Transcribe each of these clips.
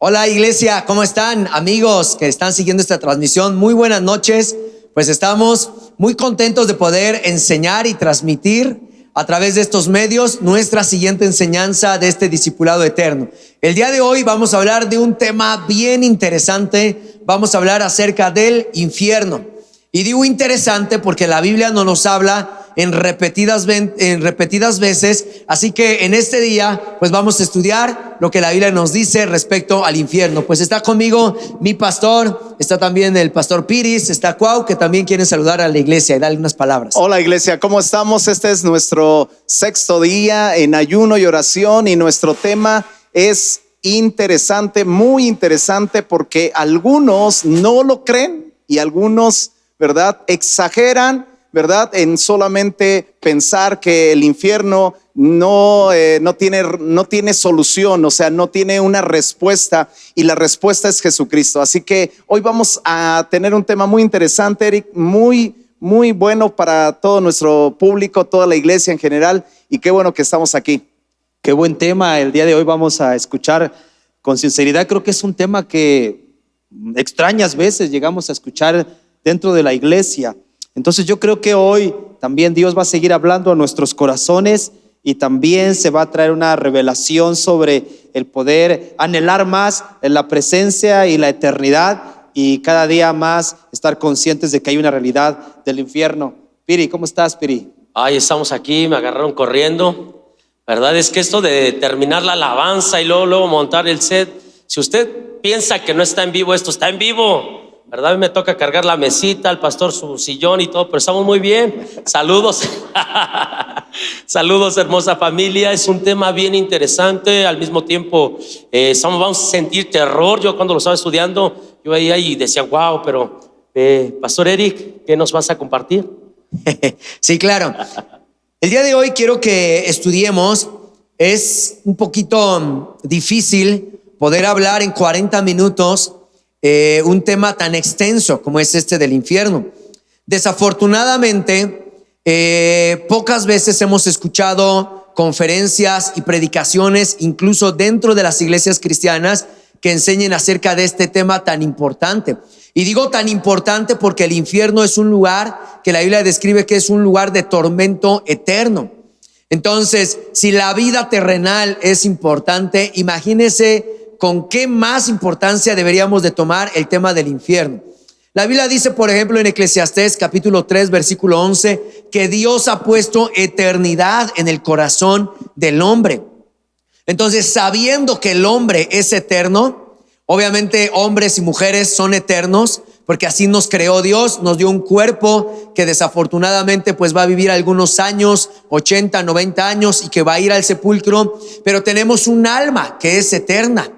Hola iglesia, ¿cómo están? Amigos que están siguiendo esta transmisión, muy buenas noches. Pues estamos muy contentos de poder enseñar y transmitir a través de estos medios nuestra siguiente enseñanza de este discipulado eterno. El día de hoy vamos a hablar de un tema bien interesante. Vamos a hablar acerca del infierno. Y digo interesante porque la Biblia nos los habla en repetidas veces. Así que en este día pues vamos a estudiar lo que la Biblia nos dice respecto al infierno. Pues está conmigo mi pastor, está también el pastor Piris, está Cuau, que también quieren saludar a la iglesia y darle unas palabras. Hola iglesia, ¿cómo estamos? Este es nuestro sexto día en ayuno y oración, y nuestro tema es interesante, muy interesante, porque algunos no lo creen y algunos, ¿verdad?, exageran, ¿verdad?, en solamente pensar que el infierno no tiene solución, o sea, no tiene una respuesta, y la respuesta es Jesucristo. Así que hoy vamos a tener un tema muy interesante, Eric, muy bueno para todo nuestro público, toda la iglesia en general, y qué bueno que estamos aquí. Qué buen tema. El día de hoy vamos a escuchar con sinceridad. Creo que es un tema que extrañas veces llegamos a escuchar dentro de la iglesia. Entonces yo creo que hoy también Dios va a seguir hablando a nuestros corazones, y también se va a traer una revelación sobre el poder anhelar más en la presencia y la eternidad, y cada día más estar conscientes de que hay una realidad del infierno. Piri, ¿cómo estás, Piri? Ay, estamos aquí, me agarraron corriendo. Verdad es que esto de terminar la alabanza y luego montar el set, si usted piensa que no está en vivo, esto está en vivo. ¿Verdad? A mí me toca cargar la mesita, al pastor su sillón y todo, pero estamos muy bien. Saludos. Saludos, hermosa familia. Es un tema bien interesante. Al mismo tiempo, vamos a sentir terror. Yo cuando lo estaba estudiando, yo veía y decía, wow, pero Pastor Eric, ¿qué nos vas a compartir? Sí, claro. El día de hoy quiero que estudiemos. Es un poquito difícil poder hablar en 40 minutos un tema tan extenso como es este del infierno. Desafortunadamente, pocas veces hemos escuchado conferencias y predicaciones, incluso dentro de las iglesias cristianas, que enseñen acerca de este tema tan importante. Y digo tan importante porque el infierno es un lugar que la Biblia describe que es un lugar de tormento eterno. Entonces, si la vida terrenal es importante, imagínese con qué más importancia deberíamos de tomar el tema del infierno. La Biblia dice, por ejemplo, en Eclesiastés capítulo 3, versículo 11, que Dios ha puesto eternidad en el corazón del hombre. Entonces, sabiendo que el hombre es eterno, obviamente hombres y mujeres son eternos, porque así nos creó Dios, nos dio un cuerpo que desafortunadamente pues va a vivir algunos años, 80, 90 años, y que va a ir al sepulcro, pero tenemos un alma que es eterna.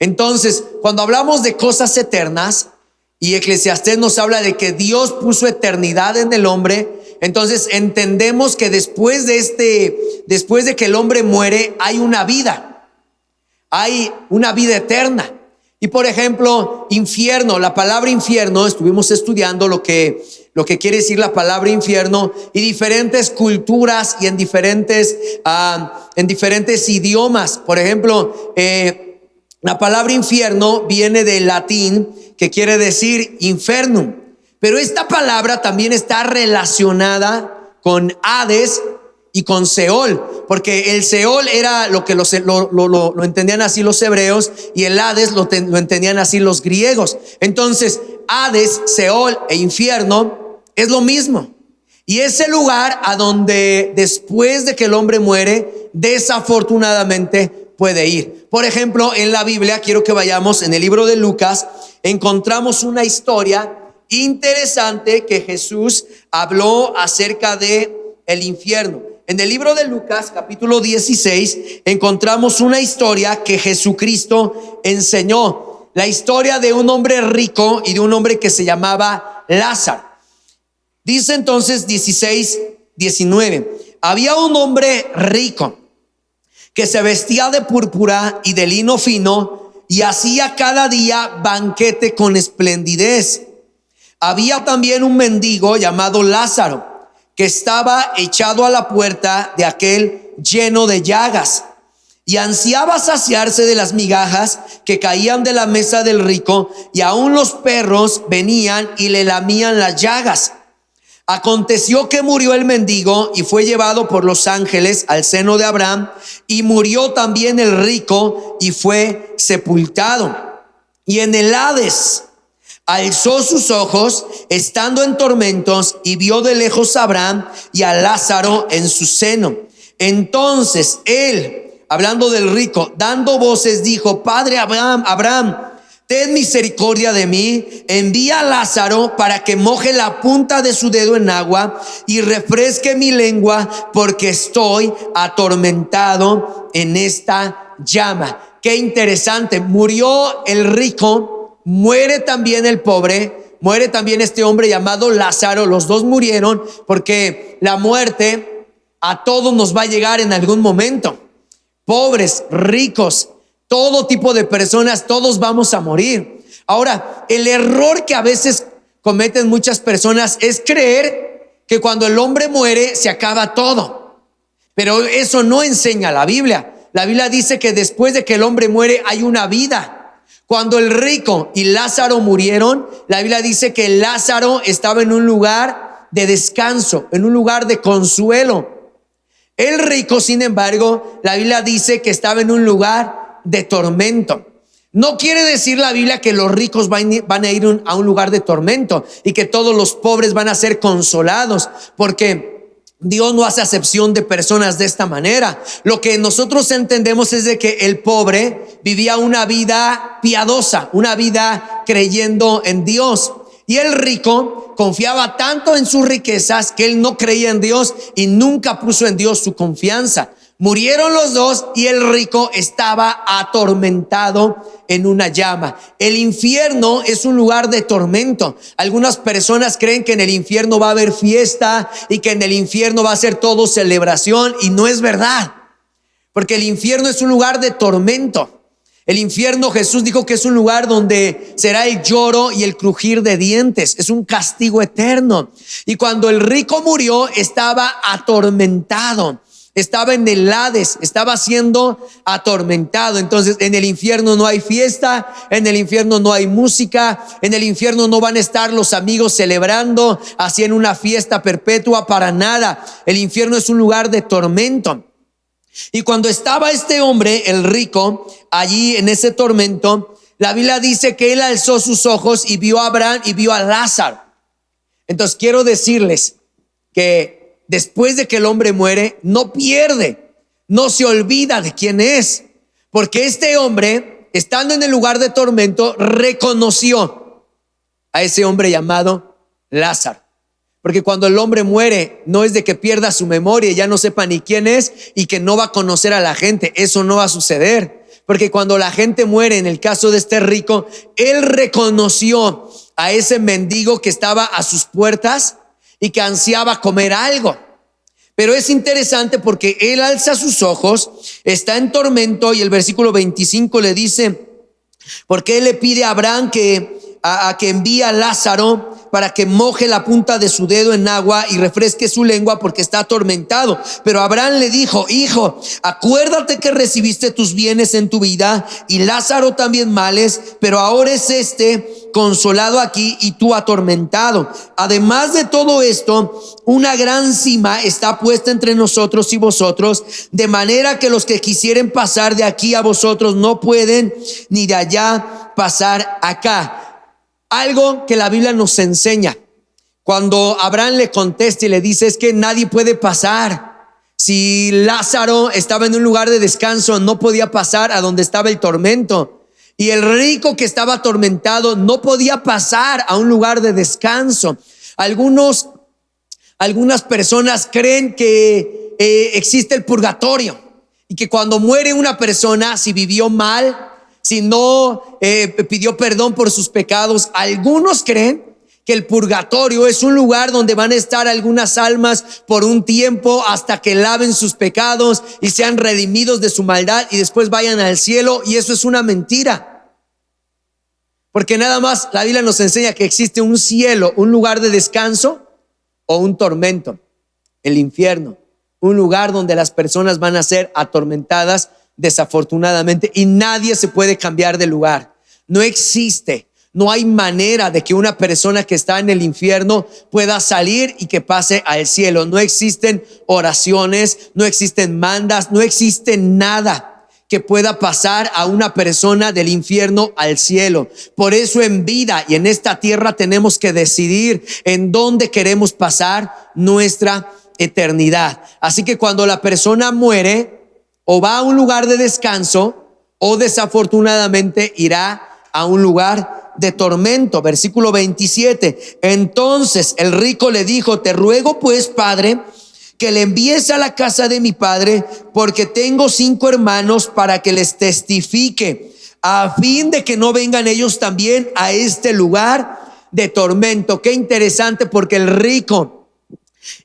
Entonces, cuando hablamos de cosas eternas, y Eclesiastés nos habla de que Dios puso eternidad en el hombre, entonces entendemos que después de que el hombre muere, hay una vida eterna. Y por ejemplo, infierno, la palabra infierno, estuvimos estudiando lo que quiere decir la palabra infierno, y diferentes culturas y en diferentes idiomas. Por ejemplo, la palabra infierno viene del latín, que quiere decir infernum, pero esta palabra también está relacionada con Hades y con Seol, porque el Seol era lo que lo entendían así los hebreos, y el Hades lo entendían así los griegos. Entonces Hades, Seol e infierno es lo mismo, y es el lugar a donde después de que el hombre muere, desafortunadamente puede ir. Por ejemplo, en la Biblia, quiero que vayamos en el libro de Lucas, encontramos una historia interesante que Jesús habló acerca de el infierno. En el libro de Lucas, capítulo 16, encontramos una historia que Jesucristo enseñó. La historia de un hombre rico y de un hombre que se llamaba Lázaro. Dice entonces 16, 19. Había un hombre rico que se vestía de púrpura y de lino fino, y hacía cada día banquete con esplendidez. Había también un mendigo llamado Lázaro, que estaba echado a la puerta de aquel lleno de llagas, y ansiaba saciarse de las migajas que caían de la mesa del rico, y aún los perros venían y le lamían las llagas. Aconteció que murió el mendigo y fue llevado por los ángeles al seno de Abraham, y murió también el rico y fue sepultado. Y en el Hades alzó sus ojos, estando en tormentos, y vio de lejos a Abraham y a Lázaro en su seno. Entonces él, hablando del rico, dando voces, dijo: Padre Abraham, ten misericordia de mí, envía a Lázaro para que moje la punta de su dedo en agua y refresque mi lengua, porque estoy atormentado en esta llama. Qué interesante, murió el rico, muere también el pobre, muere también este hombre llamado Lázaro. Los dos murieron porque la muerte a todos nos va a llegar en algún momento. Pobres, ricos, todo tipo de personas, todos vamos a morir. Ahora, el error que a veces cometen muchas personas es creer que cuando el hombre muere se acaba todo. Pero eso no enseña la Biblia. La Biblia dice que después de que el hombre muere hay una vida. Cuando el rico y Lázaro murieron, la Biblia dice que Lázaro estaba en un lugar de descanso, en un lugar de consuelo. El rico, sin embargo, la Biblia dice que estaba en un lugar de tormento. No quiere decir la Biblia que los ricos van a ir a un lugar de tormento y que todos los pobres van a ser consolados, porque Dios no hace acepción de personas de esta manera. Lo que nosotros entendemos es de que el pobre vivía una vida piadosa, una vida creyendo en Dios. Y el rico confiaba tanto en sus riquezas que él no creía en Dios y nunca puso en Dios su confianza. Murieron los dos y el rico estaba atormentado en una llama. El infierno es un lugar de tormento. Algunas personas creen que en el infierno va a haber fiesta y que en el infierno va a ser todo celebración, y no es verdad, porque el infierno es un lugar de tormento. El infierno, Jesús dijo que es un lugar donde será el lloro y el crujir de dientes. Es un castigo eterno. Y cuando el rico murió, estaba atormentado. Estaba en el Hades, estaba siendo atormentado. Entonces, en el infierno no hay fiesta, en el infierno no hay música, en el infierno no van a estar los amigos celebrando, haciendo una fiesta perpetua, para nada. El infierno es un lugar de tormento. Y cuando estaba este hombre, el rico, allí en ese tormento, la Biblia dice que él alzó sus ojos y vio a Abraham y vio a Lázaro. Entonces quiero decirles que después de que el hombre muere, no pierde, no se olvida de quién es, porque este hombre, estando en el lugar de tormento, reconoció a ese hombre llamado Lázaro. Porque cuando el hombre muere, no es de que pierda su memoria y ya no sepa ni quién es y que no va a conocer a la gente. Eso no va a suceder. Porque cuando la gente muere, en el caso de este rico, él reconoció a ese mendigo que estaba a sus puertas y que ansiaba comer algo. Pero es interesante porque él alza sus ojos, está en tormento, y el versículo 25 le dice, porque él le pide a Abraham que envíe a Lázaro para que moje la punta de su dedo en agua y refresque su lengua, porque está atormentado. Pero Abraham le dijo: hijo, acuérdate que recibiste tus bienes en tu vida y Lázaro también males, pero ahora es consolado aquí y tú atormentado. Además de todo esto, una gran sima está puesta entre nosotros y vosotros, de manera que los que quisieren pasar de aquí a vosotros no pueden, ni de allá pasar acá. Algo que la Biblia nos enseña, cuando Abraham le contesta y le dice: es que nadie puede pasar. Si Lázaro estaba en un lugar de descanso, no podía pasar a donde estaba el tormento. Y el rico que estaba atormentado no podía pasar a un lugar de descanso. Algunas personas creen que existe el purgatorio y que cuando muere una persona, si vivió mal, si no pidió perdón por sus pecados, algunos creen que el purgatorio es un lugar donde van a estar algunas almas por un tiempo hasta que laven sus pecados y sean redimidos de su maldad y después vayan al cielo. Y eso es una mentira, porque nada más la Biblia nos enseña que existe un cielo, un lugar de descanso, o un tormento, el infierno, un lugar donde las personas van a ser atormentadas desafortunadamente, y nadie se puede cambiar de lugar. No existe. No hay manera de que una persona que está en el infierno pueda salir y que pase al cielo. No existen oraciones, no existen mandas, no existe nada que pueda pasar a una persona del infierno al cielo. Por eso en vida y en esta tierra tenemos que decidir en dónde queremos pasar nuestra eternidad. Así que cuando la persona muere, o va a un lugar de descanso, o desafortunadamente irá a un lugar de tormento. Versículo 27. Entonces el rico le dijo: te ruego pues, padre, que le envíes a la casa de mi padre, porque tengo 5 hermanos, para que les testifique, a fin de que no vengan ellos también a este lugar de tormento. Qué interesante, porque el rico,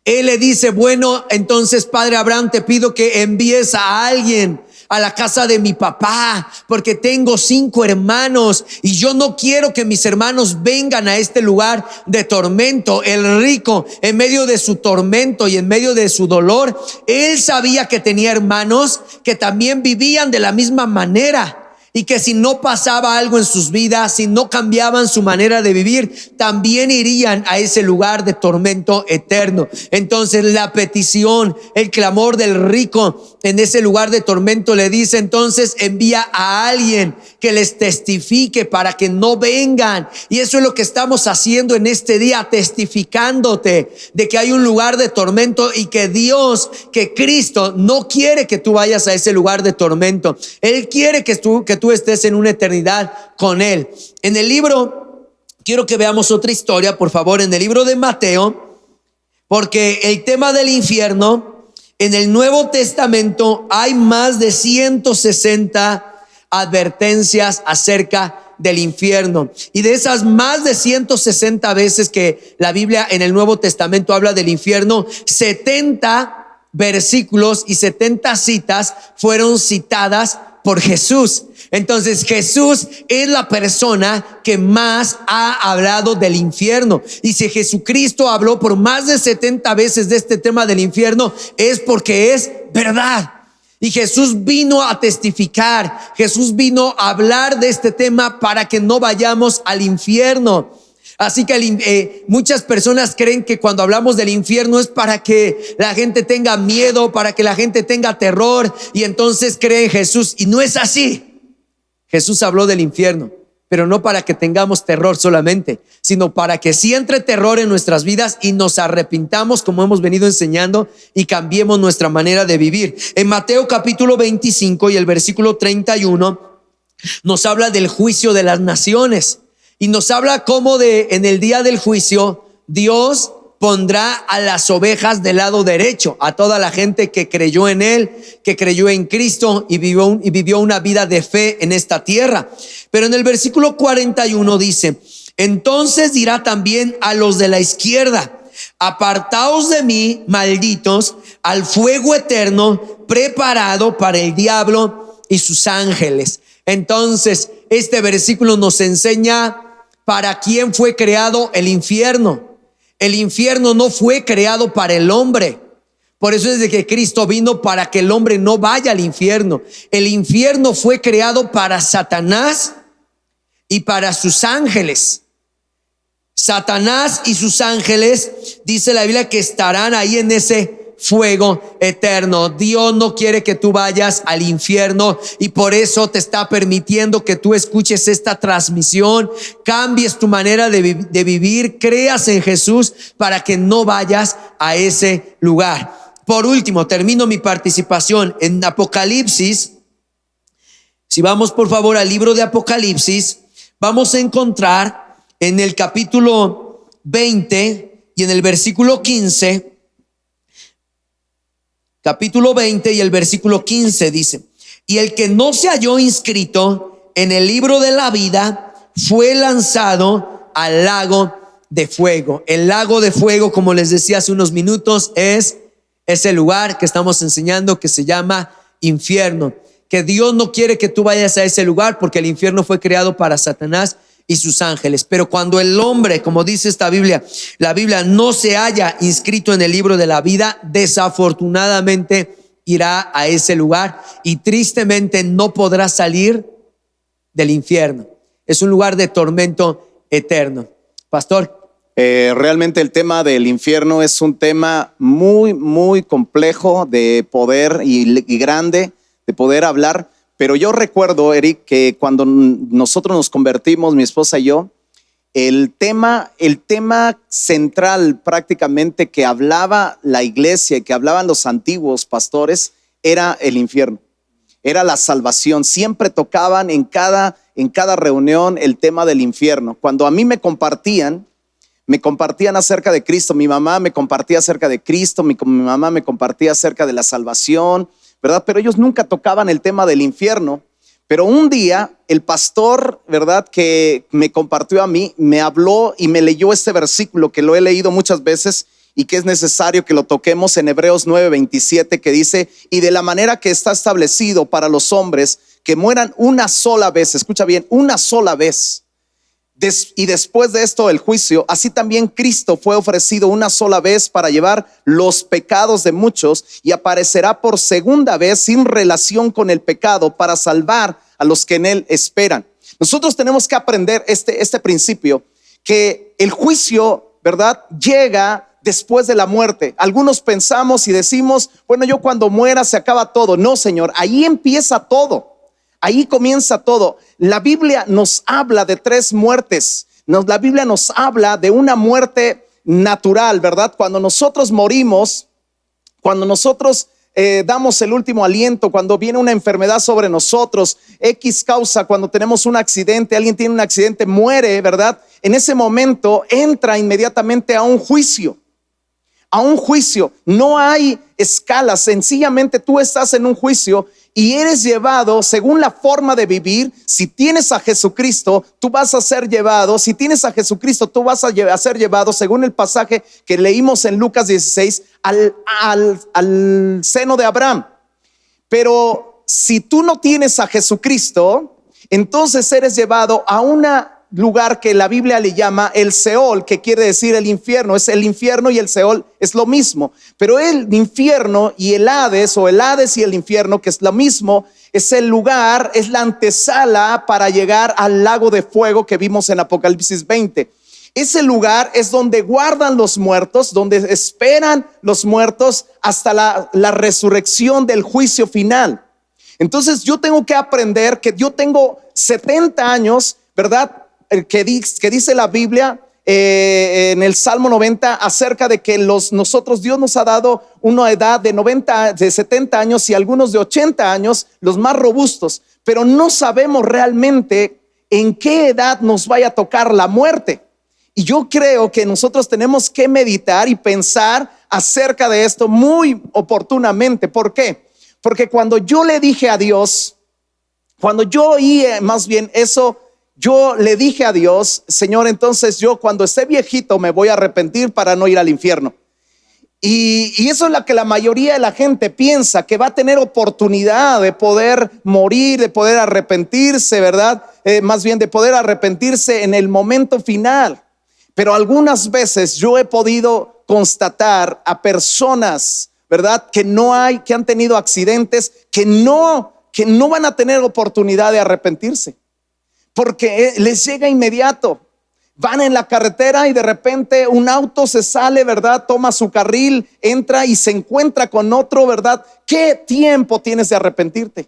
él le dice: bueno, entonces, padre Abraham, te pido que envíes a alguien a la casa de mi papá, porque tengo 5 hermanos y yo no quiero que mis hermanos vengan a este lugar de tormento. El rico, en medio de su tormento y en medio de su dolor, él sabía que tenía hermanos que también vivían de la misma manera, y que si no pasaba algo en sus vidas, si no cambiaban su manera de vivir, también irían a ese lugar de tormento eterno. Entonces la petición, el clamor del rico en ese lugar de tormento le dice: entonces envía a alguien que les testifique para que no vengan. Y eso es lo que estamos haciendo en este día, testificándote de que hay un lugar de tormento y que Dios, que Cristo no quiere que tú vayas a ese lugar de tormento. Él quiere que tú estés en una eternidad con Él. En el libro, quiero que veamos otra historia, por favor, en el libro de Mateo, porque el tema del infierno, en el Nuevo Testamento hay más de 160 advertencias acerca del infierno. Y de esas más de 160 veces que la Biblia en el Nuevo Testamento habla del infierno, 70 versículos y 70 citas fueron citadas por Jesús. Entonces Jesús es la persona que más ha hablado del infierno. Y si Jesucristo habló por más de 70 veces de este tema del infierno, es porque es verdad. Y Jesús vino a testificar, Jesús vino a hablar de este tema para que no vayamos al infierno. Así que muchas personas creen que cuando hablamos del infierno es para que la gente tenga miedo, para que la gente tenga terror, y entonces creen en Jesús. Y no es así. Jesús habló del infierno, pero no para que tengamos terror solamente, sino para que sí entre terror en nuestras vidas y nos arrepintamos, como hemos venido enseñando, y cambiemos nuestra manera de vivir. En Mateo capítulo 25 y el versículo 31 nos habla del juicio de las naciones, y nos habla cómo en el día del juicio Dios pondrá a las ovejas del lado derecho, a toda la gente que creyó en Él, que creyó en Cristo y vivió una vida de fe en esta tierra. Pero en el versículo 41 dice: entonces dirá también a los de la izquierda: apartaos de mí, malditos, al fuego eterno preparado para el diablo y sus ángeles. Entonces este versículo nos enseña para quién fue creado el infierno. El infierno no fue creado para el hombre. Por eso es de que Cristo vino, para que el hombre no vaya al infierno. El infierno fue creado para Satanás y para sus ángeles. Satanás y sus ángeles, dice la Biblia, que estarán ahí en ese fuego eterno. Dios no quiere que tú vayas al infierno, y por eso te está permitiendo que tú escuches esta transmisión, cambies tu manera de vivir, creas en Jesús para que no vayas a ese lugar. Por último, termino mi participación en Apocalipsis. Si vamos por favor al libro de Apocalipsis, vamos a encontrar en el capítulo 20 y en el versículo 15. Capítulo 20 y el versículo 15 dice: y el que no se halló inscrito en el libro de la vida fue lanzado al lago de fuego. El lago de fuego, como les decía hace unos minutos, es ese lugar que estamos enseñando que se llama infierno. Que Dios no quiere que tú vayas a ese lugar, porque el infierno fue creado para Satanás y sus ángeles. Pero cuando el hombre, como dice esta Biblia, la Biblia, no se haya inscrito en el libro de la vida, desafortunadamente irá a ese lugar y tristemente no podrá salir del infierno. Es un lugar de tormento eterno. Pastor. Realmente el tema del infierno es un tema muy, muy complejo de poder y grande de poder hablar. Pero yo recuerdo, Eric, que cuando nosotros nos convertimos, mi esposa y yo, el tema central prácticamente que hablaba la iglesia y que hablaban los antiguos pastores era el infierno, era la salvación. Siempre tocaban en cada reunión el tema del infierno. Cuando a mí me compartían acerca de Cristo, mi mamá me compartía acerca de Cristo, mi mamá me compartía acerca de la salvación, ¿verdad? Pero ellos nunca tocaban el tema del infierno. Pero un día el pastor, ¿verdad?, que me compartió a mí, me habló y me leyó este versículo que lo he leído muchas veces y que es necesario que lo toquemos en Hebreos 9:27, que dice: y de la manera que está establecido para los hombres que mueran una sola vez, escucha bien, una sola vez, y después de esto el juicio, así también Cristo fue ofrecido una sola vez para llevar los pecados de muchos y aparecerá por segunda vez sin relación con el pecado para salvar a los que en él esperan. Nosotros tenemos que aprender este principio, que el juicio, ¿verdad?, llega después de la muerte. Algunos pensamos y decimos: bueno, yo cuando muera se acaba todo. No, Señor, ahí empieza todo. Ahí comienza todo. La Biblia nos habla de 3 muertes. La Biblia nos habla de una muerte natural, ¿verdad? Cuando nosotros morimos, cuando nosotros damos el último aliento, cuando viene una enfermedad sobre nosotros, X causa, cuando tenemos un accidente, alguien tiene un accidente, muere, ¿verdad? En ese momento entra inmediatamente a un juicio. A un juicio. No hay escalas, sencillamente tú estás en un juicio y eres llevado según la forma de vivir. Si tienes a Jesucristo, tú vas a ser llevado. Si tienes a Jesucristo, tú vas a ser llevado, según el pasaje que leímos en Lucas 16, al seno de Abraham. Pero si tú no tienes a Jesucristo, entonces eres llevado a un lugar que la Biblia le llama el Seol, que quiere decir el infierno. Es el infierno y el Seol es lo mismo, pero el infierno y el Hades, o el Hades y el infierno, que es lo mismo, es el lugar, es la antesala para llegar al lago de fuego que vimos en Apocalipsis 20. Ese lugar es donde guardan los muertos, donde esperan los muertos hasta la resurrección del juicio final. Entonces yo tengo que aprender que yo tengo 70 años, ¿verdad?, que dice la Biblia en el Salmo 90 acerca de que Dios nos ha dado una edad de 70 años y algunos de 80 años, los más robustos, pero no sabemos realmente en qué edad nos vaya a tocar la muerte. Y yo creo que nosotros tenemos que meditar y pensar acerca de esto muy oportunamente. ¿Por qué? Porque cuando yo le dije a Dios, cuando yo oí más bien eso, yo le dije a Dios: Señor, entonces yo cuando esté viejito me voy a arrepentir para no ir al infierno. Y eso es lo que la mayoría de la gente piensa, que va a tener oportunidad de poder morir, de poder arrepentirse, ¿verdad? Más bien de poder arrepentirse en el momento final. Pero algunas veces yo he podido constatar a personas, ¿verdad?, que han tenido accidentes, que no van a tener oportunidad de arrepentirse, porque les llega inmediato. Van en la carretera y de repente un auto se sale, ¿verdad?, toma su carril, entra y se encuentra con otro, ¿verdad? ¿Qué tiempo tienes de arrepentirte?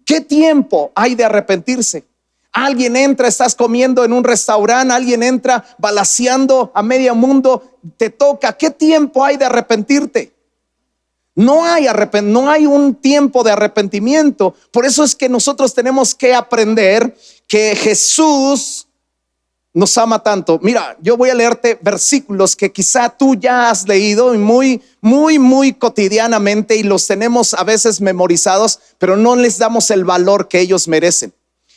¿Qué tiempo hay de arrepentirse? Alguien entra, estás comiendo en un restaurante, alguien entra balaceando a medio mundo, te toca. ¿Qué tiempo hay de arrepentirte? No hay un tiempo de arrepentimiento. Por eso es que nosotros tenemos que aprender que Jesús nos ama tanto. Mira, yo voy a leerte versículos que quizá tú ya has leído muy cotidianamente y los tenemos a veces memorizados, pero no les damos el valor que ellos merecen.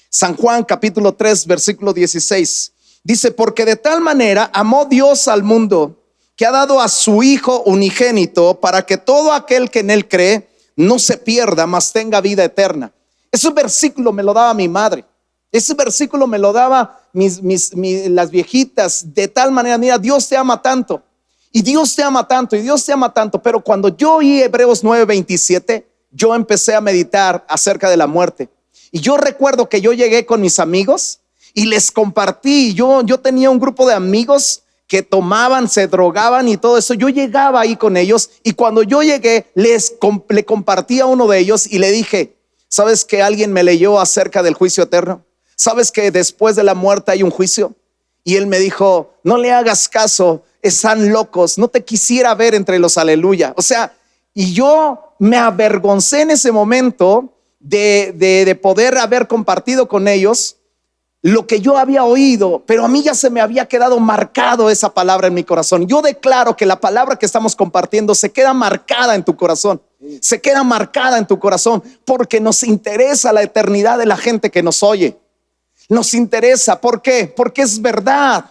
San Juan capítulo 3 versículo 16 dice: porque de tal manera amó Dios al mundo, que ha dado a su Hijo unigénito, para que todo aquel que en él cree no se pierda, mas tenga vida eterna. Ese versículo me lo daba mi madre. Ese versículo me lo daba las viejitas. De tal manera, mira, Dios te ama tanto. Y Dios te ama tanto, y Dios te ama tanto. Pero cuando yo oí Hebreos 9:27, yo empecé a meditar acerca de la muerte. Y yo recuerdo que yo llegué con mis amigos y les compartí. Yo tenía un grupo de amigos que tomaban, se drogaban y todo eso. Yo llegaba ahí con ellos, y cuando yo llegué le compartí a uno de ellos y le dije: ¿sabes que alguien me leyó acerca del juicio eterno? ¿Sabes que después de la muerte hay un juicio? Y él me dijo: no le hagas caso, están locos, no te quisiera ver entre los aleluya. O sea, y yo me avergoncé en ese momento de poder haber compartido con ellos lo que yo había oído, pero a mí ya se me había quedado marcado esa palabra en mi corazón. Yo declaro que la palabra que estamos compartiendo se queda marcada en tu corazón, se queda marcada en tu corazón, porque nos interesa la eternidad de la gente que nos oye. Nos interesa. ¿Por qué? Porque es verdad.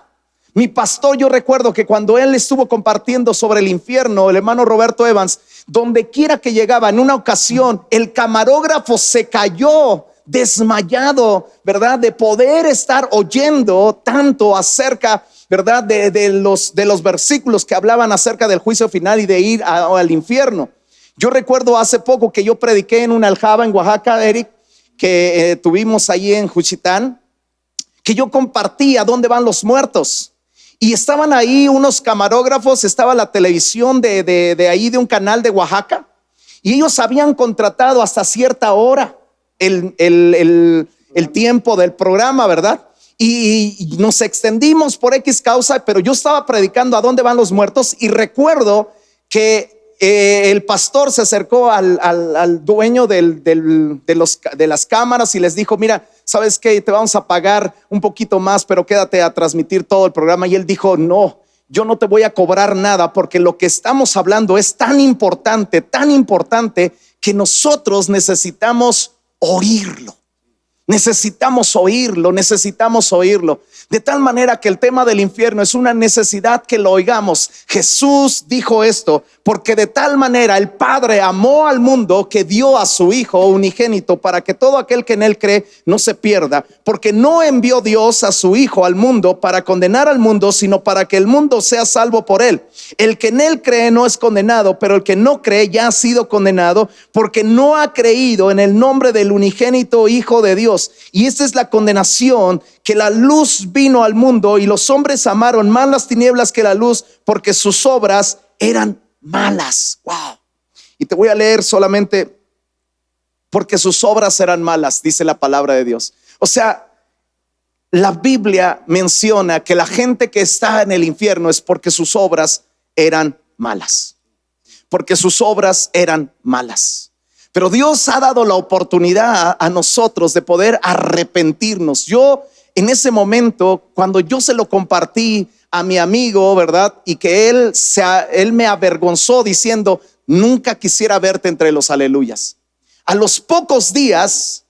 Mi pastor, yo recuerdo que cuando él estuvo compartiendo sobre el infierno, el hermano Roberto Evans, donde quiera que llegaba, en una ocasión el camarógrafo se cayó desmayado, ¿verdad? De poder estar oyendo tanto acerca, ¿verdad? De los versículos que hablaban acerca del juicio final y de ir al infierno. Yo recuerdo hace poco que yo prediqué en una aljaba en Oaxaca, Eric, que tuvimos allí en Juchitán, que yo compartí a dónde van los muertos. Y estaban ahí unos camarógrafos, estaba la televisión de ahí, de un canal de Oaxaca, y ellos habían contratado hasta cierta hora el tiempo del programa, ¿verdad? Y nos extendimos por X causa, pero yo estaba predicando a dónde van los muertos, y recuerdo que el pastor se acercó al dueño de las cámaras y les dijo: mira, ¿sabes qué? Te vamos a pagar un poquito más, pero quédate a transmitir todo el programa. Y él dijo: no, yo no te voy a cobrar nada, porque lo que estamos hablando es tan importante que nosotros necesitamos oírlo. Necesitamos oírlo, de tal manera que el tema del infierno es una necesidad que lo oigamos. Jesús dijo esto: porque de tal manera el Padre amó al mundo que dio a su Hijo unigénito, para que todo aquel que en él cree no se pierda. Porque no envió Dios a su Hijo al mundo para condenar al mundo, sino para que el mundo sea salvo por él. El que en él cree no es condenado, pero el que no cree ya ha sido condenado, porque no ha creído en el nombre del unigénito Hijo de Dios. Y esta es la condenación, que la luz vino al mundo y los hombres amaron más las tinieblas que la luz, porque sus obras eran malas. Wow. Y te voy a leer solamente: porque sus obras eran malas, dice la palabra de Dios. O sea, la Biblia menciona que la gente que está en el infierno es porque sus obras eran malas, porque sus obras eran malas. Pero Dios ha dado la oportunidad a nosotros de poder arrepentirnos. Yo en ese momento, cuando yo se lo compartí a mi amigo, ¿verdad? Y que él me avergonzó diciendo: nunca quisiera verte entre los aleluyas. A los pocos días,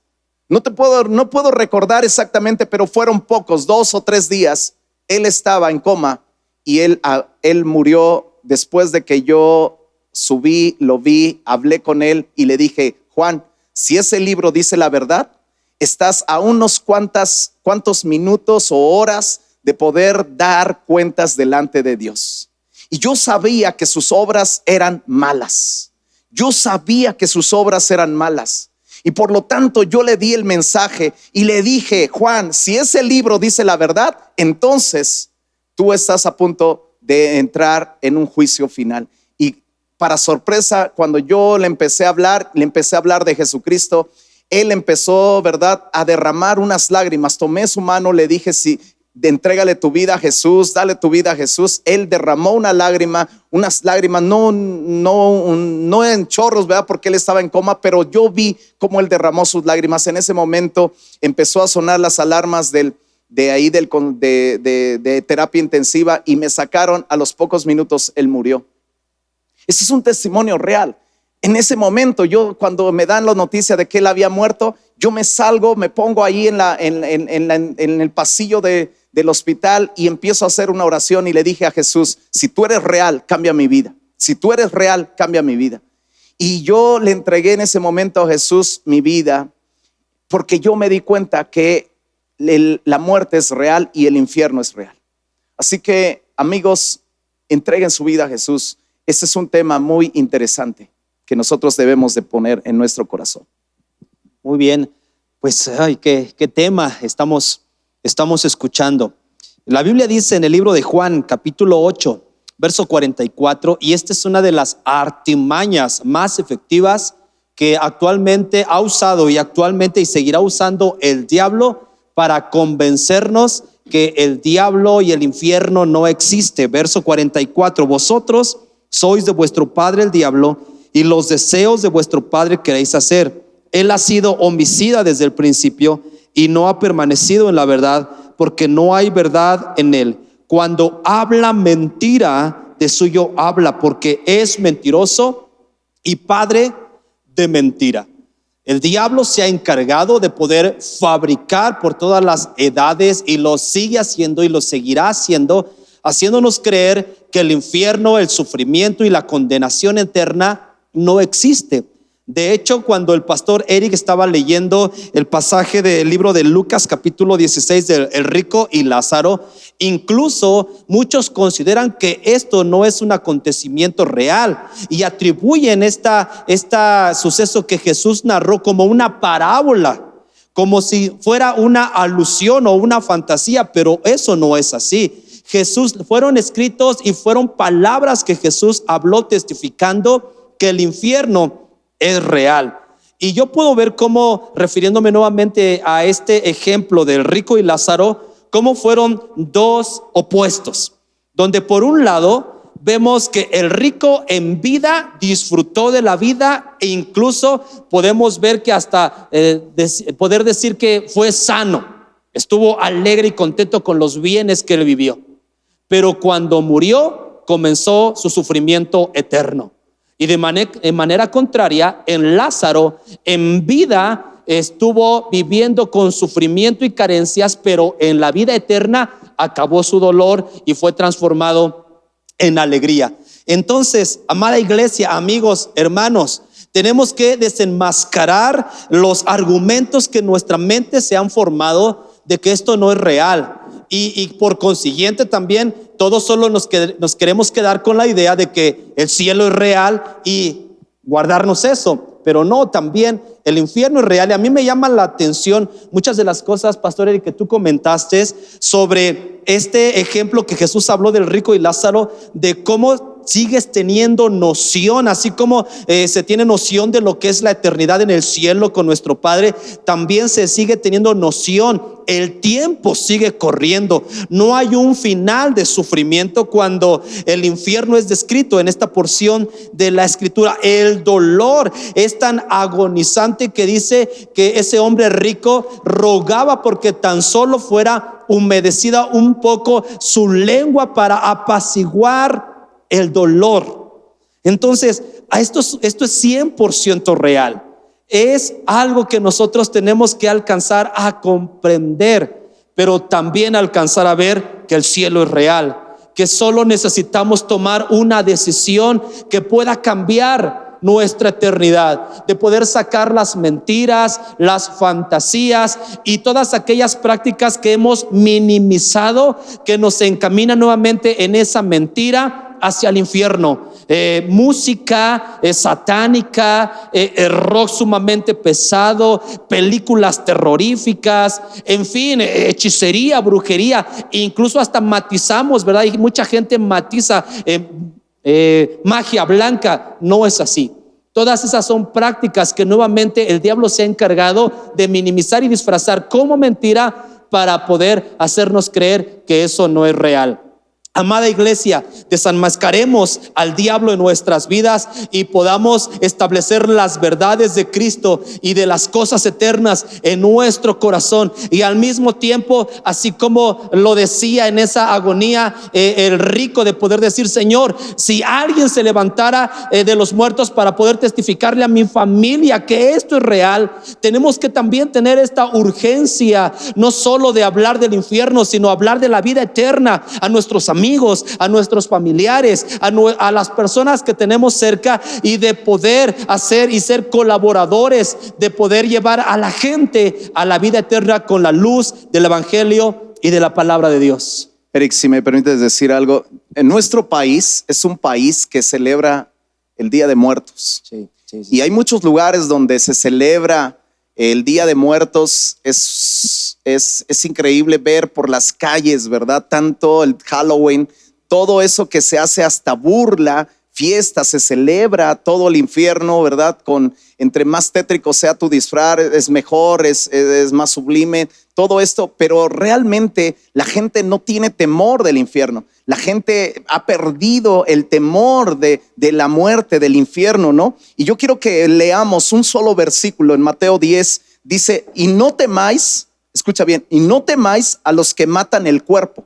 no puedo recordar exactamente, pero fueron pocos, 2 o 3 días, él estaba en coma, y él murió después de que yo subí, lo vi, hablé con él y le dije: Juan, si ese libro dice la verdad, estás a unos cuantos minutos o horas de poder dar cuentas delante de Dios. Y yo sabía que sus obras eran malas. Y por lo tanto yo le di el mensaje y le dije: Juan, si ese libro dice la verdad, entonces tú estás a punto de entrar en un juicio final. Y para sorpresa, cuando yo le empecé a hablar de Jesucristo, él empezó, ¿verdad?, a derramar unas lágrimas. Tomé su mano, le dije: sí, entrégale tu vida a Jesús, dale tu vida a Jesús. Él derramó unas lágrimas, no en chorros, ¿verdad?, porque él estaba en coma, pero yo vi cómo él derramó sus lágrimas. En ese momento empezó a sonar las alarmas de terapia intensiva, y me sacaron. A los pocos minutos él murió. Ese es un testimonio real. En ese momento, yo, cuando me dan la noticia de que él había muerto, yo me salgo, me pongo ahí en el pasillo del hospital y empiezo a hacer una oración, y le dije a Jesús: si tú eres real, cambia mi vida. Si tú eres real, cambia mi vida. Y yo le entregué en ese momento a Jesús mi vida, porque yo me di cuenta que la muerte es real y el infierno es real. Así que, amigos, entreguen su vida a Jesús. Ese es un tema muy interesante que nosotros debemos de poner en nuestro corazón. Muy bien, pues qué tema estamos escuchando. La Biblia dice en el libro de Juan, capítulo 8, verso 44, y esta es una de las artimañas más efectivas que actualmente ha usado y actualmente y seguirá usando el diablo para convencernos que el diablo y el infierno no existe. Verso 44, vosotros sois de vuestro padre el diablo, y los deseos de vuestro padre queréis hacer. Él ha sido homicida desde el principio y no ha permanecido en la verdad, porque no hay verdad en él. Cuando habla mentira, de suyo habla, porque es mentiroso y padre de mentira. El diablo se ha encargado de poder fabricar por todas las edades, y lo sigue haciendo y lo seguirá haciendo, haciéndonos creer que el infierno, el sufrimiento y la condenación eterna no existe. De hecho, cuando el pastor Eric estaba leyendo el pasaje del libro de Lucas capítulo 16 del el rico y Lázaro, incluso muchos consideran que esto no es un acontecimiento real y atribuyen esta suceso que Jesús narró como una parábola, como si fuera una alusión o una fantasía, pero eso no es así. Fueron escritos y fueron palabras que Jesús habló testificando que el infierno es real. Y yo puedo ver cómo, refiriéndome nuevamente a este ejemplo del rico y Lázaro, cómo fueron dos opuestos, donde por un lado vemos que el rico en vida disfrutó de la vida, e incluso podemos ver que hasta poder decir que fue sano, estuvo alegre y contento con los bienes que él vivió. Pero cuando murió comenzó su sufrimiento eterno. Y de manera contraria, en Lázaro, en vida estuvo viviendo con sufrimiento y carencias, pero en la vida eterna acabó su dolor y fue transformado en alegría. Entonces, amada iglesia, amigos, hermanos, tenemos que desenmascarar los argumentos que en nuestra mente se han formado de que esto no es real. Y por consiguiente también todos solo nos queremos quedar con la idea de que el cielo es real y guardarnos eso, pero no, también el infierno es real. Y a mí me llama la atención muchas de las cosas, Pastor Eric, que tú comentaste sobre este ejemplo que Jesús habló del rico y Lázaro, de cómo sigues teniendo noción, así como se tiene noción de lo que es la eternidad en el cielo con nuestro Padre, también se sigue teniendo noción. El tiempo sigue corriendo, no hay un final de sufrimiento cuando el infierno es descrito en esta porción de la escritura. El dolor es tan agonizante que dice que ese hombre rico rogaba porque tan solo fuera humedecida un poco su lengua para apaciguar el dolor. Entonces, esto es 100% real. Es algo que nosotros tenemos que alcanzar a comprender, pero también alcanzar a ver que el cielo es real, que solo necesitamos tomar una decisión que pueda cambiar nuestra eternidad, de poder sacar las mentiras, las fantasías y todas aquellas prácticas que hemos minimizado, que nos encaminan nuevamente en esa mentira hacia el infierno. Música satánica, rock sumamente pesado, películas terroríficas, en fin, hechicería, brujería, incluso hasta matizamos, ¿verdad? Y mucha gente matiza magia blanca. No es así. Todas esas son prácticas que nuevamente el diablo se ha encargado de minimizar y disfrazar como mentira para poder hacernos creer que eso no es real. Amada iglesia, desenmascaremos al diablo en nuestras vidas y podamos establecer las verdades de Cristo y de las cosas eternas en nuestro corazón. Y al mismo tiempo, así como lo decía en esa agonía el rico, de poder decir: Señor, si alguien se levantara de los muertos para poder testificarle a mi familia que esto es real, tenemos que también tener esta urgencia, no solo de hablar del infierno, sino hablar de la vida eterna a nuestros amigos, a nuestros familiares, a las personas que tenemos cerca, y de poder hacer y ser colaboradores, de poder llevar a la gente a la vida eterna con la luz del evangelio y de la palabra de Dios. Eric, si me permites decir algo, En nuestro país es un país que celebra el Día de Muertos. Sí, sí, sí. Y hay muchos lugares donde se celebra el Día de Muertos. Es increíble ver por las calles, ¿verdad? Tanto el Halloween, todo eso que se hace hasta burla, fiesta, se celebra todo el infierno, ¿verdad? Entre más tétrico sea tu disfraz, es mejor, es más sublime, todo esto, pero realmente la gente no tiene temor del infierno. La gente ha perdido el temor de la muerte, del infierno, ¿no? Y yo quiero que leamos un solo versículo en Mateo 10, dice, y no temáis, escucha bien, y no temáis a los que matan el cuerpo,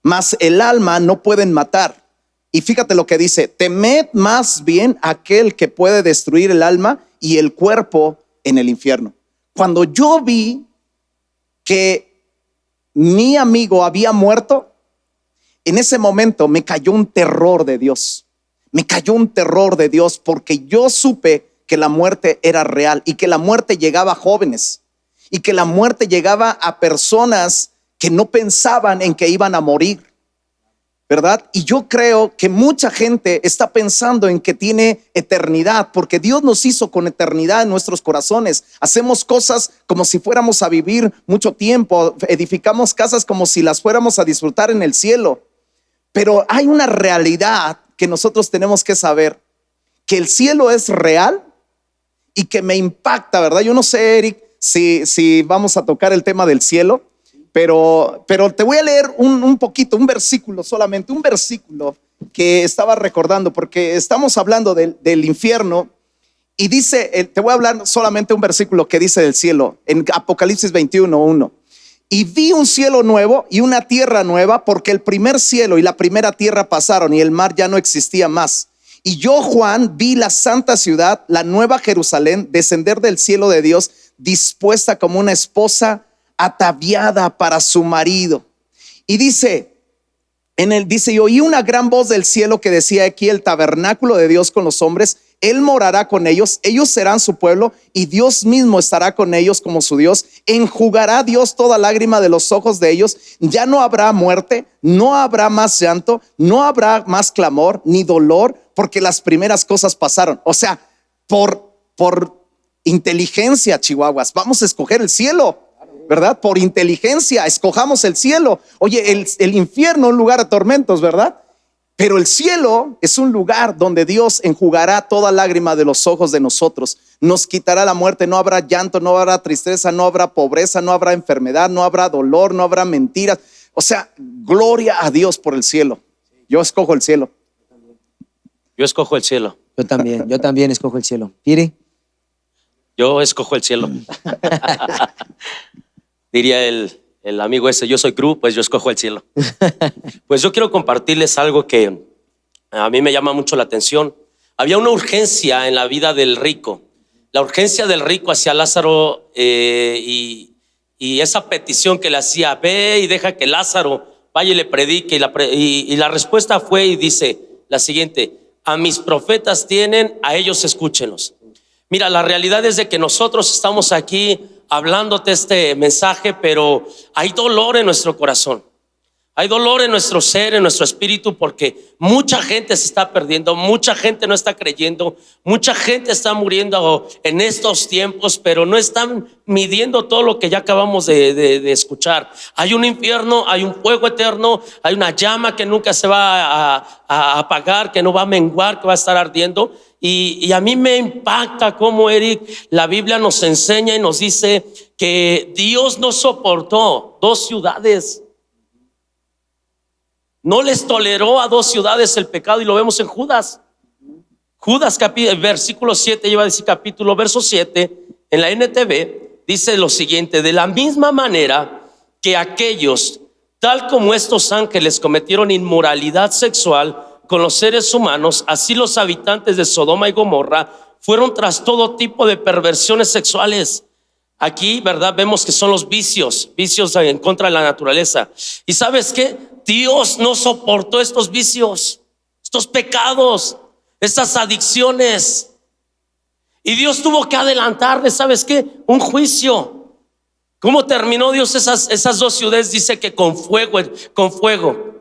mas el alma no pueden matar. Y fíjate lo que dice, temed más bien a aquel que puede destruir el alma y el cuerpo en el infierno. Cuando yo vi que mi amigo había muerto, en ese momento me cayó un terror de Dios. Me cayó un terror de Dios porque yo supe que la muerte era real y que la muerte llegaba a jóvenes y que la muerte llegaba a personas que no pensaban en que iban a morir, ¿verdad? Y yo creo que mucha gente está pensando en que tiene eternidad, porque Dios nos hizo con eternidad en nuestros corazones. Hacemos cosas como si fuéramos a vivir mucho tiempo, edificamos casas como si las fuéramos a disfrutar en el cielo. Pero hay una realidad que nosotros tenemos que saber, que el cielo es real y que me impacta, ¿verdad? Yo no sé, Eric, si vamos a tocar el tema del cielo, pero te voy a leer un poquito, un versículo solamente, un versículo que estaba recordando, porque estamos hablando del infierno y dice, te voy a hablar solamente un versículo que dice del cielo, en Apocalipsis 21:1. Y vi un cielo nuevo y una tierra nueva, porque el primer cielo y la primera tierra pasaron y el mar ya no existía más. Y yo, Juan, vi la santa ciudad, la nueva Jerusalén, descender del cielo de Dios, dispuesta como una esposa ataviada para su marido. Y dice, y oí una gran voz del cielo que decía, aquí el tabernáculo de Dios con los hombres, Él morará con ellos, ellos serán su pueblo y Dios mismo estará con ellos como su Dios. Enjugará Dios toda lágrima de los ojos de ellos. Ya no habrá muerte, no habrá más llanto, no habrá más clamor ni dolor, porque las primeras cosas pasaron. O sea, por inteligencia, chihuahuas, vamos a escoger el cielo, ¿verdad? Por inteligencia, escojamos el cielo. Oye, el infierno es un lugar de tormentos, ¿verdad? Pero el cielo es un lugar donde Dios enjugará toda lágrima de los ojos de nosotros. Nos quitará la muerte, no habrá llanto, no habrá tristeza, no habrá pobreza, no habrá enfermedad, no habrá dolor, no habrá mentiras. O sea, gloria a Dios por el cielo. Yo escojo el cielo. Yo escojo el cielo. Yo también escojo el cielo. Piri. Yo escojo el cielo. Diría el amigo ese, yo soy Cruz, pues yo escojo el cielo. Pues yo quiero compartirles algo que a mí me llama mucho la atención. Había una urgencia en la vida del rico. La urgencia del rico hacia Lázaro y esa petición que le hacía, ve y deja que Lázaro vaya y le predique. Y la respuesta fue y dice la siguiente, a mis profetas tienen, a ellos escúchenlos. Mira, la realidad es de que nosotros estamos aquí hablándote este mensaje, pero hay dolor en nuestro corazón. Hay dolor en nuestro ser, en nuestro espíritu, porque mucha gente se está perdiendo, mucha gente no está creyendo, mucha gente está muriendo en estos tiempos, pero no están midiendo todo lo que ya acabamos de escuchar. Hay un infierno, hay un fuego eterno, hay una llama que nunca se va a apagar, que no va a menguar, que va a estar ardiendo. Y a mí me impacta cómo, Eric, la Biblia nos enseña y nos dice que Dios no soportó 2 ciudades. No les toleró a 2 ciudades el pecado, y lo vemos en Judas. Judas versículo 7, iba a decir capítulo, verso 7, en la NTV, dice lo siguiente: de la misma manera que aquellos, tal como estos ángeles, cometieron inmoralidad sexual con los seres humanos, así los habitantes de Sodoma y Gomorra fueron tras todo tipo de perversiones sexuales. Aquí, ¿verdad? Vemos que son los vicios en contra de la naturaleza. ¿Y sabes qué? Dios no soportó estos vicios, estos pecados, estas adicciones. Y Dios tuvo que adelantarle, ¿sabes qué? Un juicio. ¿Cómo terminó Dios esas 2 ciudades? Dice que con fuego.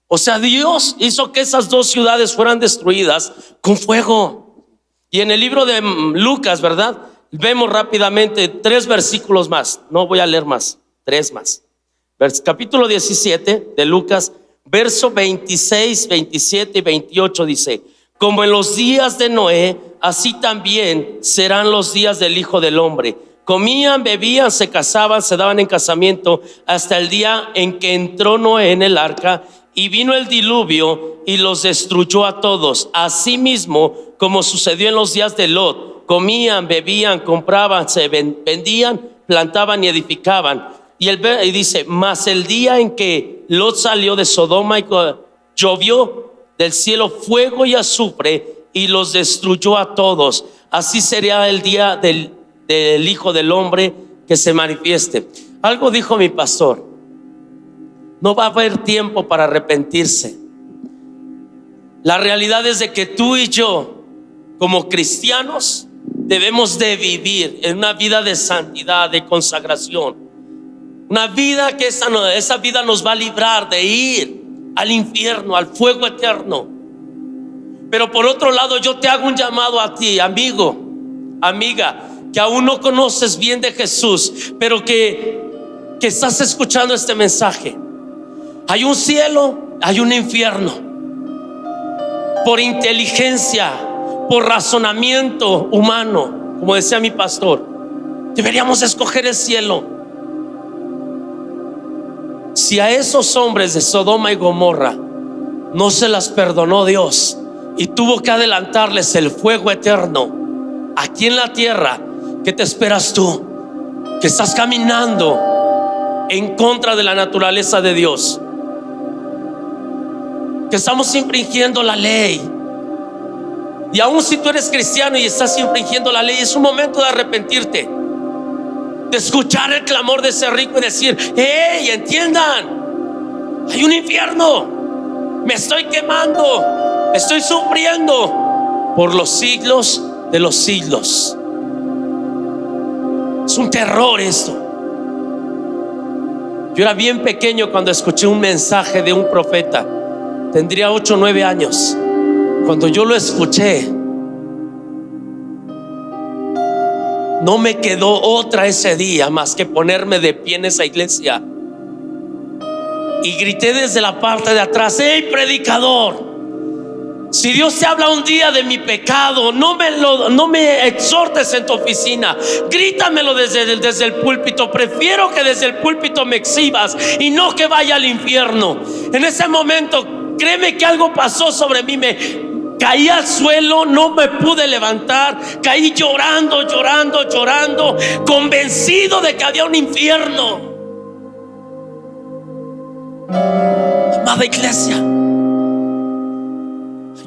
O sea, Dios hizo que esas dos ciudades fueran destruidas con fuego. Y en el libro de Lucas, ¿verdad? Vemos rápidamente 3 versículos más. No voy a leer más, 3 más. Capítulo 17 de Lucas, verso 26, 27 y 28 dice: como en los días de Noé, así también serán los días del Hijo del Hombre. Comían, bebían, se casaban, se daban en casamiento, hasta el día en que entró Noé en el arca, y vino el diluvio y los destruyó a todos. Asimismo, como sucedió en los días de Lot, comían, bebían, compraban, se vendían, plantaban y edificaban. Y dice: mas el día en que Lot salió de Sodoma, llovió del cielo fuego y azufre y los destruyó a todos. Así sería el día del Hijo del Hombre que se manifieste. Algo dijo mi pastor: no va a haber tiempo para arrepentirse. La realidad es de que tú y yo, como cristianos, debemos de vivir en una vida de santidad, de consagración, una vida que esa vida nos va a librar de ir al infierno, al fuego eterno. Pero por otro lado, yo te hago un llamado a ti, amigo, amiga, que aún no conoces bien de Jesús, pero que estás escuchando este mensaje. Hay un cielo, hay un infierno. Por inteligencia, por razonamiento humano, como decía mi pastor, deberíamos escoger el cielo. Si a esos hombres de Sodoma y Gomorra no se las perdonó Dios y tuvo que adelantarles el fuego eterno aquí en la tierra, ¿qué te esperas tú? Que estás caminando en contra de la naturaleza de Dios, que estamos infringiendo la ley. Y aun si tú eres cristiano y estás infringiendo la ley, es un momento de arrepentirte, de escuchar el clamor de ese rico y decir: hey, entiendan, hay un infierno, me estoy quemando, estoy sufriendo por los siglos de los siglos. Es un terror esto. Yo era bien pequeño cuando escuché un mensaje de un profeta. Tendría 8 o 9 años. Cuando yo lo escuché, no me quedó otra ese día más que ponerme de pie en esa iglesia y grité desde la parte de atrás: hey, predicador, si Dios te habla un día de mi pecado, no me exhortes en tu oficina, grítamelo desde el púlpito. Prefiero que desde el púlpito me exhibas y no que vaya al infierno. En ese momento, créeme que algo pasó sobre mí. Me caí al suelo, no me pude levantar, caí llorando, convencido de que había un infierno. Amada iglesia, hay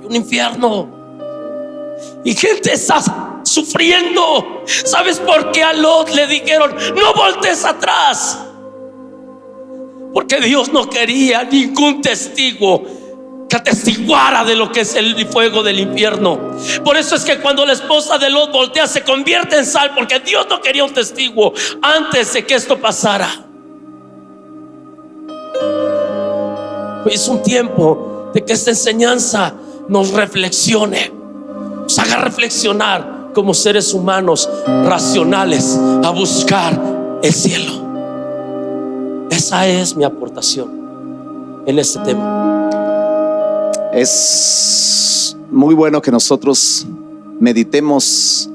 un infierno y gente está sufriendo. ¿Sabes por qué a Lot le dijeron: no voltees atrás? Porque Dios no quería ningún testigo que atestiguara de lo que es el fuego del infierno. Por eso es que cuando la esposa de Lot voltea, se convierte en sal, porque Dios no quería un testigo antes de que esto pasara. Hoy es un tiempo de que esta enseñanza nos reflexione, nos haga reflexionar como seres humanos racionales a buscar el cielo. Esa es mi aportación en este tema. Es muy bueno que nosotros meditemos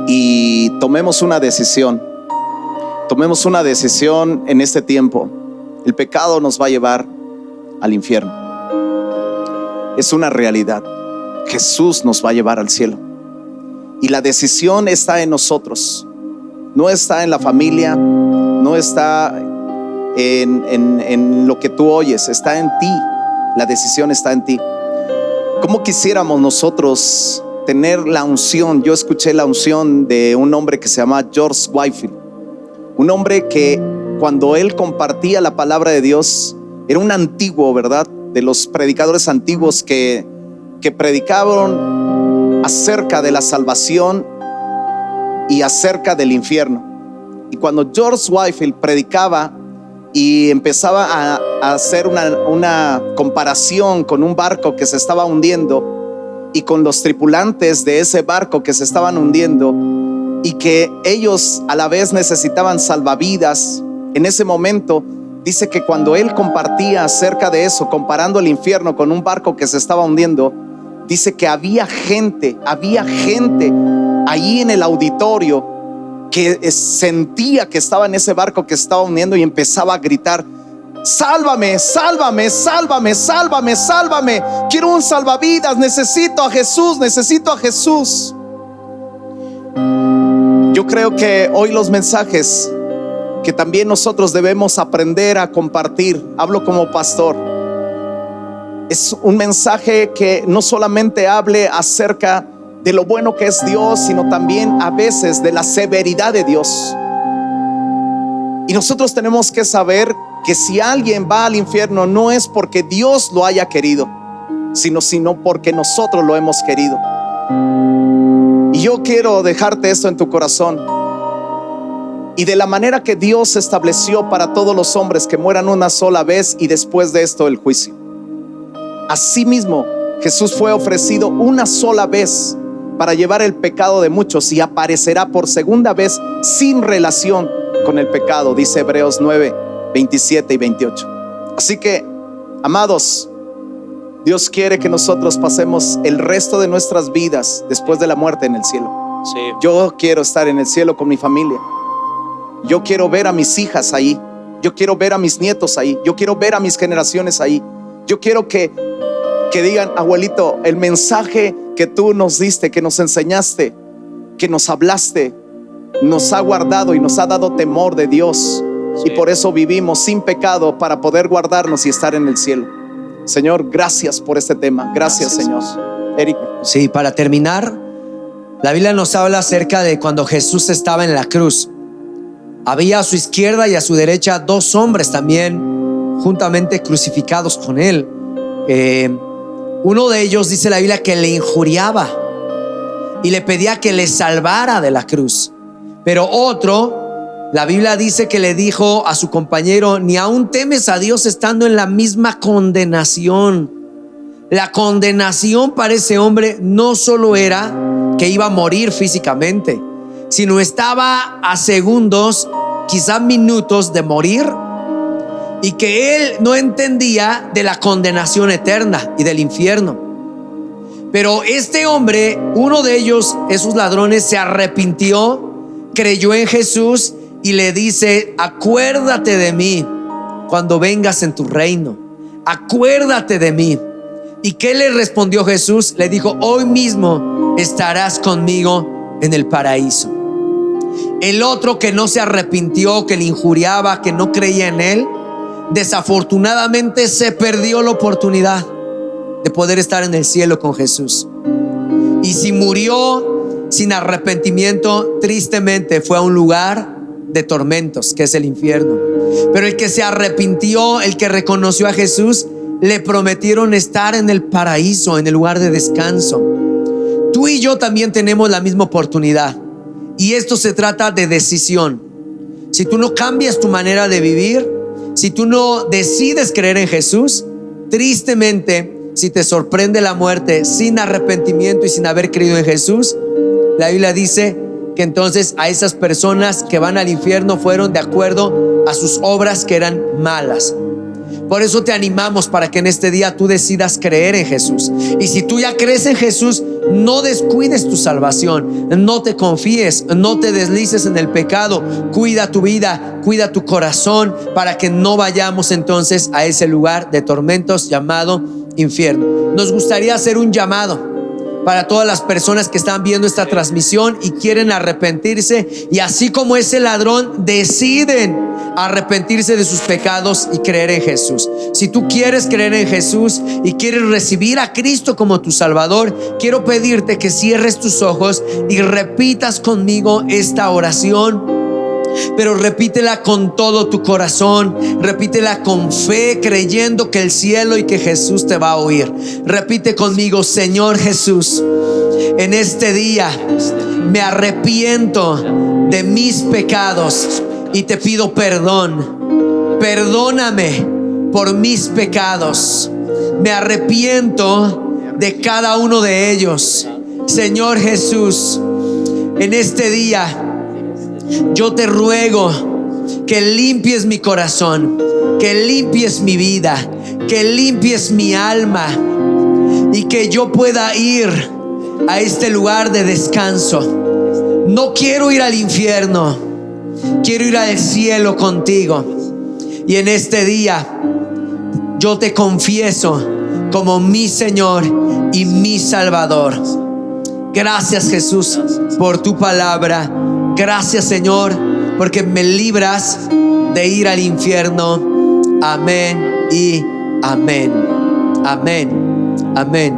y tomemos una decisión. Tomemos una decisión en este tiempo. El pecado nos va a llevar al infierno. Es una realidad. Jesús nos va a llevar al cielo. Y la decisión está en nosotros. No está en la familia, no está en lo que tú oyes, está en ti. La decisión está en ti. ¿Cómo quisiéramos nosotros tener la unción? Yo escuché la unción de un hombre que se llama George Whitefield, un hombre que cuando él compartía la palabra de Dios, era un antiguo, ¿verdad? De los predicadores antiguos que predicaban acerca de la salvación y acerca del infierno. Y cuando George Whitefield predicaba, y empezaba a hacer una comparación con un barco que se estaba hundiendo y con los tripulantes de ese barco que se estaban hundiendo, y que ellos a la vez necesitaban salvavidas. En ese momento dice que cuando él compartía acerca de eso, comparando el infierno con un barco que se estaba hundiendo, dice que había gente ahí en el auditorio que sentía que estaba en ese barco que se estaba hundiendo y empezaba a gritar: sálvame, sálvame, sálvame, sálvame, sálvame, quiero un salvavidas, necesito a Jesús, necesito a Jesús. Yo creo que hoy los mensajes que también nosotros debemos aprender a compartir, hablo como pastor, es un mensaje que no solamente hable acerca de lo bueno que es Dios, sino también a veces de la severidad de Dios. Y nosotros tenemos que saber que si alguien va al infierno, no es porque Dios lo haya querido, sino porque nosotros lo hemos querido. Y yo quiero dejarte esto en tu corazón. Y de la manera que Dios estableció para todos los hombres que mueran una sola vez y después de esto el juicio, asimismo Jesús fue ofrecido una sola vez para llevar el pecado de muchos, y aparecerá por segunda vez sin relación con el pecado, dice Hebreos 9, 27 y 28. Así que, amados, Dios quiere que nosotros pasemos el resto de nuestras vidas después de la muerte en el cielo. Sí. Yo quiero estar en el cielo con mi familia. Yo quiero ver a mis hijas ahí. Yo quiero ver a mis nietos ahí. Yo quiero ver a mis generaciones ahí. Yo quiero que digan: abuelito, el mensaje que tú nos diste, que nos enseñaste, que nos hablaste, nos ha guardado y nos ha dado temor de Dios. Sí. Y por eso vivimos sin pecado, para poder guardarnos y estar en el cielo. Señor, gracias por este tema. Gracias, Señor. Eric. Sí, para terminar, la Biblia nos habla acerca de cuando Jesús estaba en la cruz. Había a su izquierda y a su derecha dos hombres también juntamente crucificados con él. Uno de ellos, dice la Biblia, que le injuriaba y le pedía que le salvara de la cruz. Pero otro, la Biblia dice que le dijo a su compañero: ni aún temes a Dios estando en la misma condenación. La condenación para ese hombre no solo era que iba a morir físicamente, sino estaba a segundos, quizás minutos de morir, y que él no entendía de la condenación eterna y del infierno. Pero este hombre, uno de ellos, esos ladrones, se arrepintió, creyó en Jesús y le dice: acuérdate de mí cuando vengas en tu reino, acuérdate de mí. ¿Y qué le respondió Jesús? Le dijo: hoy mismo estarás conmigo en el paraíso. El otro, que no se arrepintió, que le injuriaba, que no creía en él, desafortunadamente se perdió la oportunidad de poder estar en el cielo con Jesús. Y si murió sin arrepentimiento, tristemente fue a un lugar de tormentos, que es el infierno. Pero el que se arrepintió, el que reconoció a Jesús, le prometieron estar en el paraíso, en el lugar de descanso. Tú y yo también tenemos la misma oportunidad, y esto se trata de decisión. Si tú no cambias tu manera de vivir, si tú no decides creer en Jesús, tristemente, si te sorprende la muerte sin arrepentimiento y sin haber creído en Jesús, la Biblia dice que entonces a esas personas que van al infierno fueron de acuerdo a sus obras, que eran malas. Por eso te animamos para que en este día tú decidas creer en Jesús. Y si tú ya crees en Jesús, no descuides tu salvación, no te confíes, no te deslices en el pecado. Cuida tu vida, cuida tu corazón, para que no vayamos entonces a ese lugar de tormentos llamado infierno. Nos gustaría hacer un llamado para todas las personas que están viendo esta transmisión y quieren arrepentirse, y así como ese ladrón deciden arrepentirse de sus pecados y creer en Jesús. Si tú quieres creer en Jesús y quieres recibir a Cristo como tu Salvador, quiero pedirte que cierres tus ojos y repitas conmigo esta oración. Pero repítela con todo tu corazón, repítela con fe, creyendo que el cielo y que Jesús te va a oír. Repite conmigo: Señor Jesús, en este día me arrepiento de mis pecados y te pido perdón. Perdóname por mis pecados. Me arrepiento de cada uno de ellos. Señor Jesús, en este día yo te ruego que limpies mi corazón, que limpies mi vida, que limpies mi alma y que yo pueda ir a este lugar de descanso. No quiero ir al infierno, quiero ir al cielo contigo. Y en este día yo te confieso como mi Señor y mi Salvador. Gracias, Jesús, por tu palabra. Gracias, Señor, porque me libras de ir al infierno. Amén y amén. Amén. Amén.